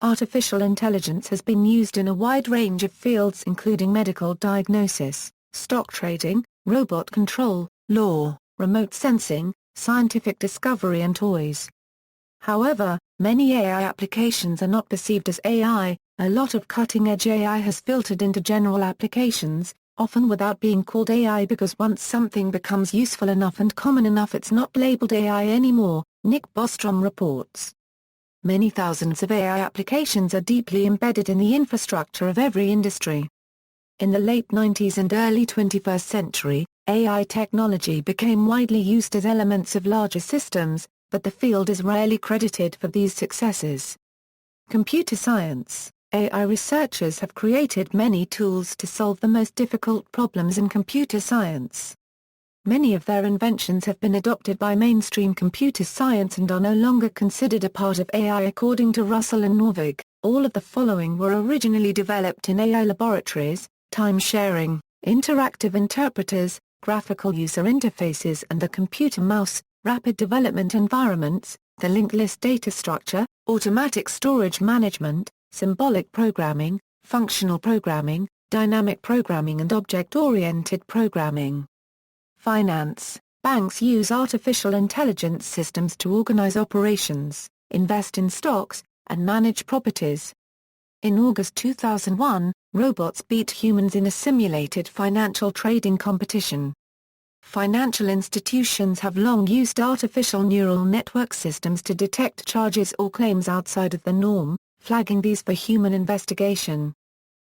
Artificial intelligence has been used in a wide range of fields including medical diagnosis, stock trading, robot control, law, remote sensing, scientific discovery and toys. However, many AI applications are not perceived as AI. A lot of cutting-edge AI has filtered into general applications, often without being called AI because once something becomes useful enough and common enough it's not labeled AI anymore, Nick Bostrom reports. Many thousands of AI applications are deeply embedded in the infrastructure of every industry. In the late 90s and early 21st century, AI technology became widely used as elements of larger systems, but the field is rarely credited for these successes. Computer science. AI researchers have created many tools to solve the most difficult problems in computer science. Many of their inventions have been adopted by mainstream computer science and are no longer considered a part of AI according to Russell and Norvig. All of the following were originally developed in AI laboratories: time sharing, interactive interpreters, graphical user interfaces and the computer mouse, rapid development environments, the linked list data structure, automatic storage management, symbolic programming, functional programming, dynamic programming and object-oriented programming. Finance. Banks use artificial intelligence systems to organize operations, invest in stocks, and manage properties. In August 2001, robots beat humans in a simulated financial trading competition. Financial institutions have long used artificial neural network systems to detect charges or claims outside of the norm, flagging these for human investigation.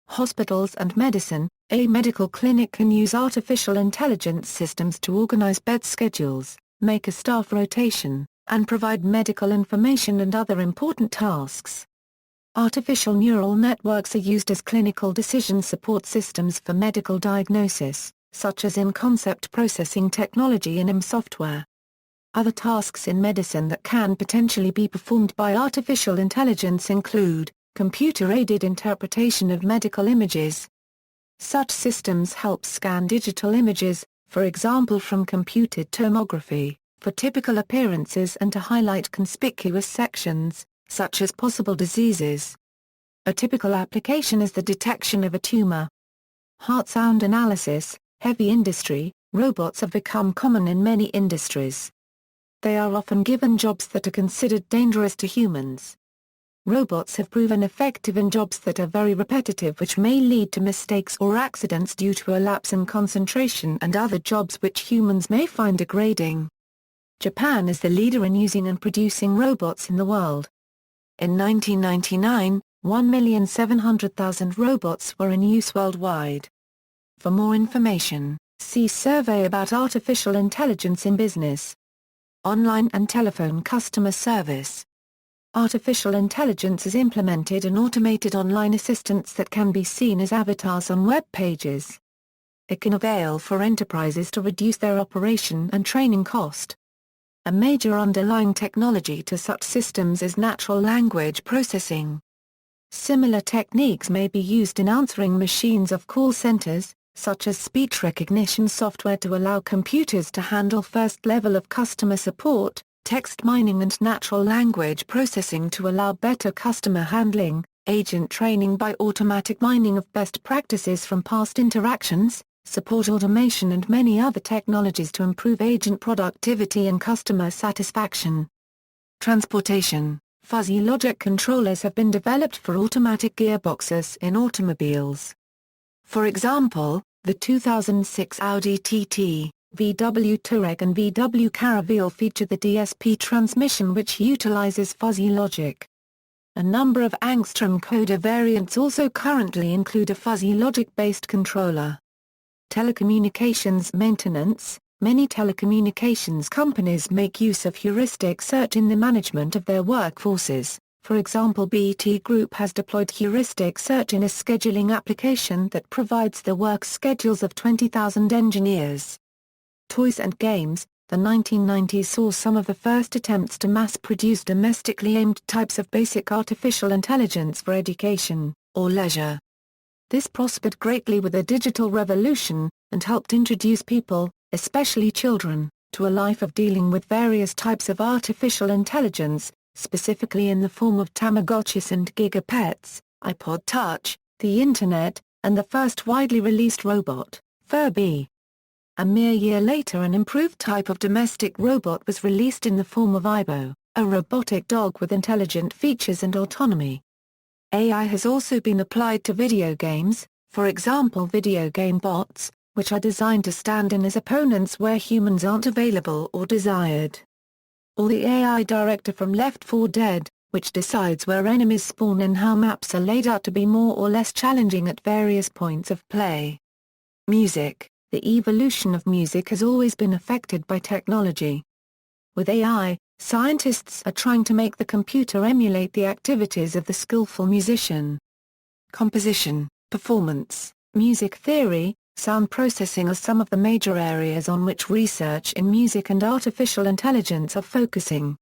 Hospitals and medicine. A medical clinic can use artificial intelligence systems to organize bed schedules, make a staff rotation, and provide medical information and other important tasks. Artificial neural networks are used as clinical decision support systems for medical diagnosis, such as in concept processing technology and IM software. Other tasks in medicine that can potentially be performed by artificial intelligence include computer-aided interpretation of medical images. Such systems help scan digital images, for example from computed tomography, for typical appearances and to highlight conspicuous sections, such as possible diseases. A typical application is the detection of a tumor. Heart sound analysis. Heavy industry. Robots have become common in many industries. They are often given jobs that are considered dangerous to humans. Robots have proven effective in jobs that are very repetitive, which may lead to mistakes or accidents due to a lapse in concentration, and other jobs which humans may find degrading. Japan is the leader in using and producing robots in the world. In 1999, 1,700,000 robots were in use worldwide. For more information, see Survey about artificial intelligence in business. Online and telephone customer service. Artificial intelligence is implemented in automated online assistants that can be seen as avatars on web pages. It can avail for enterprises to reduce their operation and training cost. A major underlying technology to such systems is natural language processing. Similar techniques may be used in answering machines of call centers, such as speech recognition software to allow computers to handle first level of customer support, text mining and natural language processing to allow better customer handling, agent training by automatic mining of best practices from past interactions, support automation and many other technologies to improve agent productivity and customer satisfaction. Transportation. Fuzzy logic controllers have been developed for automatic gearboxes in automobiles. For example, the 2006 Audi TT, VW Touareg and VW Caravelle feature the DSP transmission which utilizes fuzzy logic. A number of angstrom coder variants also currently include a fuzzy logic-based controller. Telecommunications maintenance. Many telecommunications companies make use of heuristic search in the management of their workforces. For example, BT Group has deployed heuristic search in a scheduling application that provides the work schedules of 20,000 engineers. Toys and games. The 1990s saw some of the first attempts to mass-produce domestically aimed types of basic artificial intelligence for education, or leisure. This prospered greatly with the digital revolution, and helped introduce people, especially children, to a life of dealing with various types of artificial intelligence, specifically in the form of Tamagotchis and Gigapets, iPod Touch, the Internet, and the first widely released robot, Furby. A mere year later an improved type of domestic robot was released in the form of Aibo, a robotic dog with intelligent features and autonomy. AI has also been applied to video games, for example video game bots, which are designed to stand in as opponents where humans aren't available or desired. Or the AI director from Left 4 Dead, which decides where enemies spawn and how maps are laid out to be more or less challenging at various points of play. Music. The evolution of music has always been affected by technology. With AI, scientists are trying to make the computer emulate the activities of the skillful musician. Composition, performance, music theory, sound processing are some of the major areas on which research in music and artificial intelligence are focusing.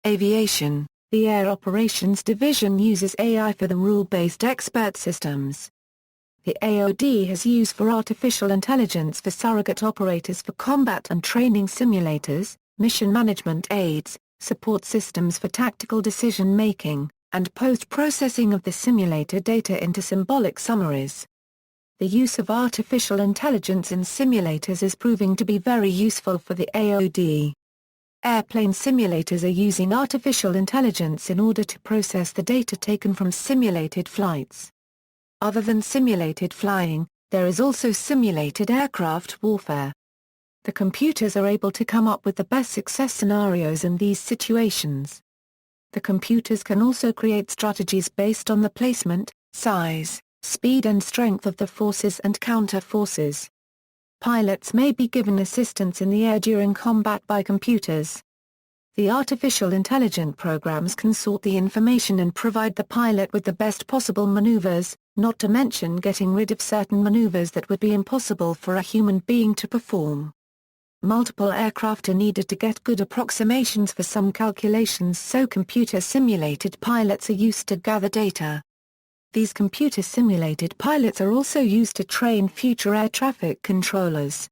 Aviation. The Air Operations Division uses AI for the rule-based expert systems. The AOD has use for artificial intelligence for surrogate operators for combat and training simulators, mission management aids, support systems for tactical decision-making, and post-processing of the simulator data into symbolic summaries. The use of artificial intelligence in simulators is proving to be very useful for the AOD. Airplane simulators are using artificial intelligence in order to process the data taken from simulated flights. Other than simulated flying, there is also simulated aircraft warfare. The computers are able to come up with the best success scenarios in these situations. The computers can also create strategies based on the placement, size, speed and strength of the forces and counter-forces. Pilots may be given assistance in the air during combat by computers. The artificial intelligent programs can sort the information and provide the pilot with the best possible maneuvers, not to mention getting rid of certain maneuvers that would be impossible for a human being to perform. Multiple aircraft are needed to get good approximations for some calculations, so computer-simulated pilots are used to gather data. These computer-simulated pilots are also used to train future air traffic controllers.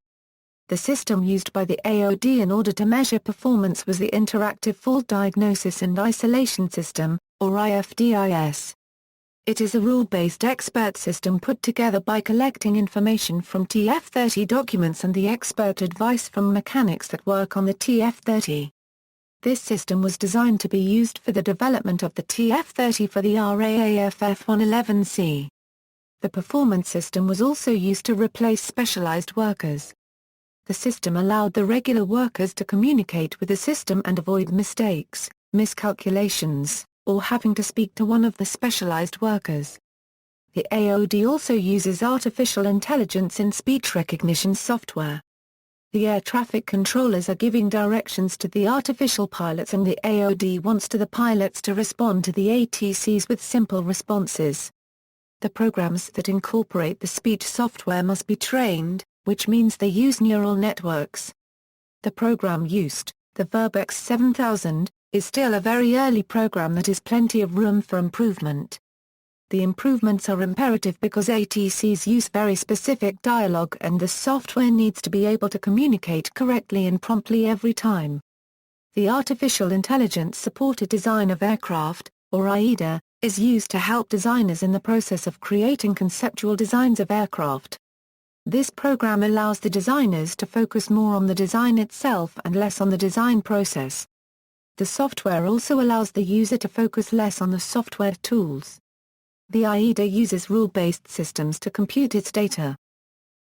The system used by the AOD in order to measure performance was the Interactive Fault Diagnosis and Isolation System, or IFDIS. It is a rule-based expert system put together by collecting information from TF-30 documents and the expert advice from mechanics that work on the TF-30. This system was designed to be used for the development of the TF-30 for the RAAF F-111C. The performance system was also used to replace specialized workers. The system allowed the regular workers to communicate with the system and avoid mistakes, miscalculations, or having to speak to one of the specialized workers. The AOD also uses artificial intelligence in speech recognition software. The air traffic controllers are giving directions to the artificial pilots and the AOD wants the pilots to respond to the ATCs with simple responses. The programs that incorporate the speech software must be trained, which means they use neural networks. The program used, the Verbex 7000, is still a very early program that has plenty of room for improvement. The improvements are imperative because ATCs use very specific dialogue and the software needs to be able to communicate correctly and promptly every time. The Artificial Intelligence-Supported Design of Aircraft, or AIDA, is used to help designers in the process of creating conceptual designs of aircraft. This program allows the designers to focus more on the design itself and less on the design process. The software also allows the user to focus less on the software tools. The AIDA uses rule-based systems to compute its data.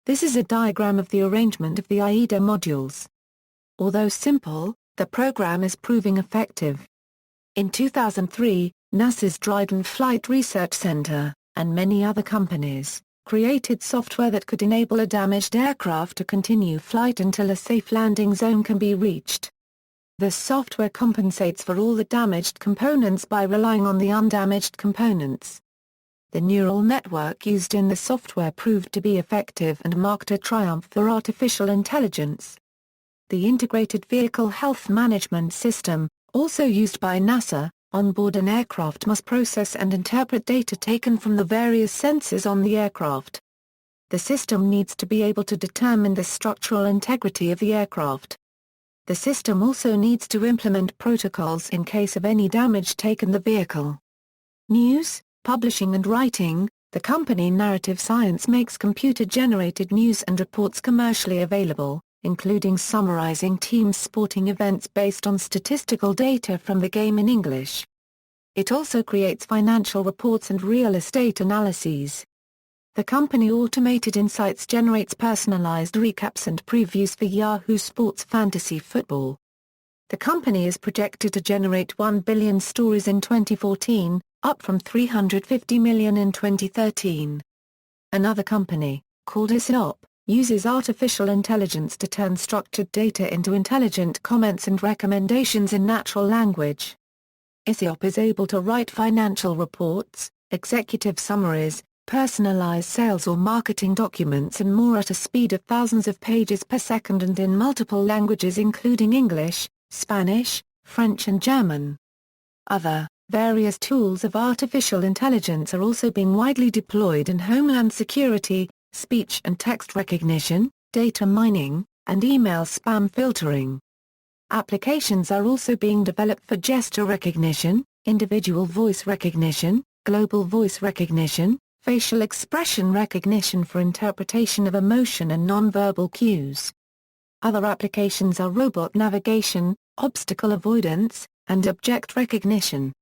This is a diagram of the arrangement of the AIDA modules. Although simple, the program is proving effective. In 2003, NASA's Dryden Flight Research Center, and many other companies, created software that could enable a damaged aircraft to continue flight until a safe landing zone can be reached. The software compensates for all the damaged components by relying on the undamaged components. The neural network used in the software proved to be effective and marked a triumph for artificial intelligence. The Integrated Vehicle Health Management System, also used by NASA, on board an aircraft must process and interpret data taken from the various sensors on the aircraft. The system needs to be able to determine the structural integrity of the aircraft. The system also needs to implement protocols in case of any damage taken the vehicle. News, publishing and writing. The company Narrative Science makes computer-generated news and reports commercially available, including summarizing teams' sporting events based on statistical data from the game in English. It also creates financial reports and real estate analyses. The company Automated Insights generates personalized recaps and previews for Yahoo Sports Fantasy Football. The company is projected to generate 1 billion stories in 2014, up from 350 million in 2013. Another company, called ISOP, uses artificial intelligence to turn structured data into intelligent comments and recommendations in natural language. ISOP is able to write financial reports, executive summaries, personalized sales or marketing documents and more at a speed of thousands of pages per second and in multiple languages including English, Spanish, French and German. Various tools of artificial intelligence are also being widely deployed in homeland security, speech and text recognition, data mining, and email spam filtering. Applications are also being developed for gesture recognition, individual voice recognition, global voice recognition, facial expression recognition for interpretation of emotion and nonverbal cues. Other applications are robot navigation, obstacle avoidance, and object recognition.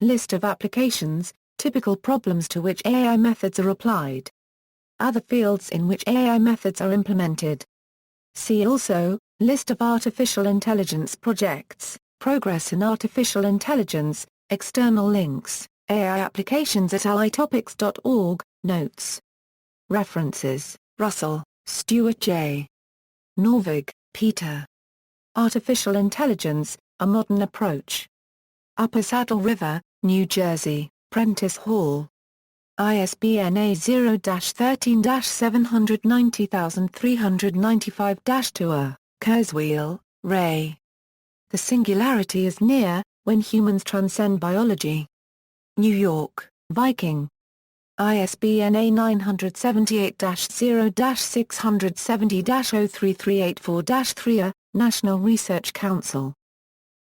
List of applications, typical problems to which AI methods are applied. Other fields in which AI methods are implemented. See also, List of artificial intelligence projects, progress in artificial intelligence, external links, AI applications at alitopics.org, notes. References, Russell, Stuart J. Norvig, Peter. Artificial Intelligence, A Modern Approach. Upper Saddle River, New Jersey, Prentice Hall. ISBN A0-1390395-2. Kurzweil, Ray. The Singularity is Near, When Humans Transcend Biology. New York, Viking. ISBN A978-0-670-03384-3. National Research Council.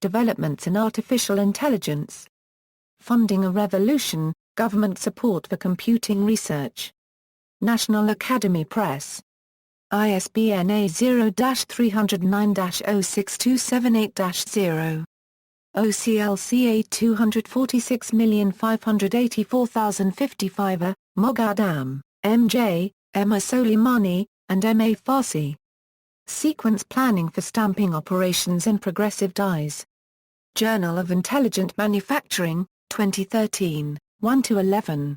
Developments in Artificial Intelligence. Funding a Revolution, Government Support for Computing Research. National Academy Press. ISBN A0-309-06278-0. OCLCA 246584055. Moghadam, M.J., Emma Soleimani, and M.A. Farsi. Sequence Planning for Stamping Operations in Progressive Dyes. Journal of Intelligent Manufacturing, 2013, 1-11.